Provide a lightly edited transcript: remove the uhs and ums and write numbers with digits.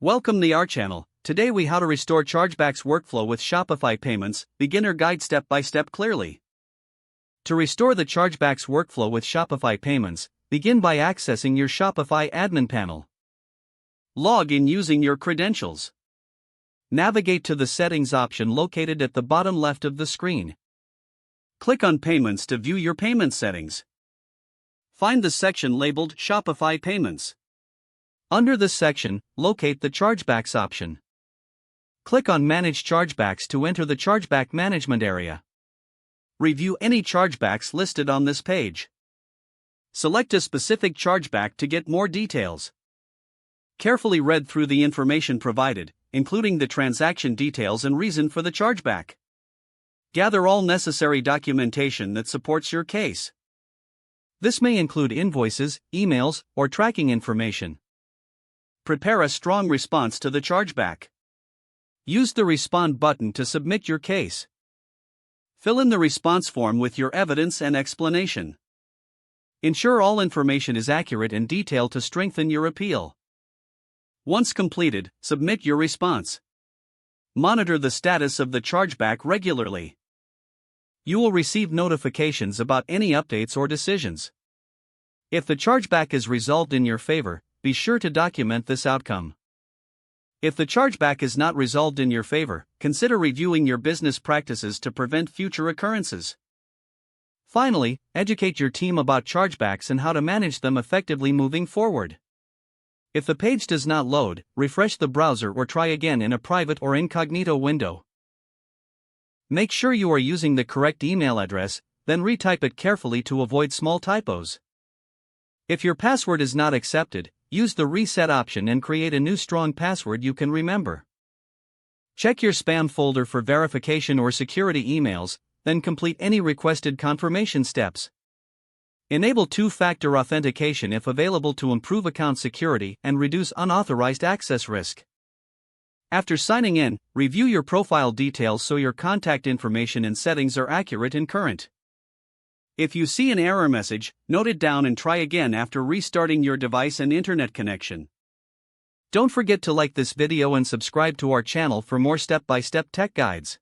Welcome to our channel. Today we how to restore Chargebacks workflow with Shopify Payments, beginner guide step by step clearly. To restore the Chargebacks workflow with Shopify Payments, begin by accessing your Shopify admin panel. Log in using your credentials. Navigate to the settings option located at the bottom left of the screen. Click on Payments to view your payment settings. Find the section labeled Shopify Payments. Under this section, locate the Chargebacks option. Click on Manage Chargebacks to enter the Chargeback Management area. Review any chargebacks listed on this page. Select a specific chargeback to get more details. Carefully read through the information provided, including the transaction details and reason for the chargeback. Gather all necessary documentation that supports your case. This may include invoices, emails, or tracking information. Prepare a strong response to the chargeback. Use the Respond button to submit your case. Fill in the response form with your evidence and explanation. Ensure all information is accurate and detailed to strengthen your appeal. Once completed, submit your response. Monitor the status of the chargeback regularly. You will receive notifications about any updates or decisions. If the chargeback is resolved in your favor, be sure to document this outcome. If the chargeback is not resolved in your favor, consider reviewing your business practices to prevent future occurrences. Finally, educate your team about chargebacks and how to manage them effectively moving forward. If the page does not load, refresh the browser or try again in a private or incognito window. Make sure you are using the correct email address, then retype it carefully to avoid small typos. If your password is not accepted, use the reset option and create a new strong password you can remember. Check your spam folder for verification or security emails, then complete any requested confirmation steps. Enable two-factor authentication if available to improve account security and reduce unauthorized access risk. After signing in, review your profile details so your contact information and settings are accurate and current. If you see an error message, note it down and try again after restarting your device and internet connection. Don't forget to like this video and subscribe to our channel for more step-by-step tech guides.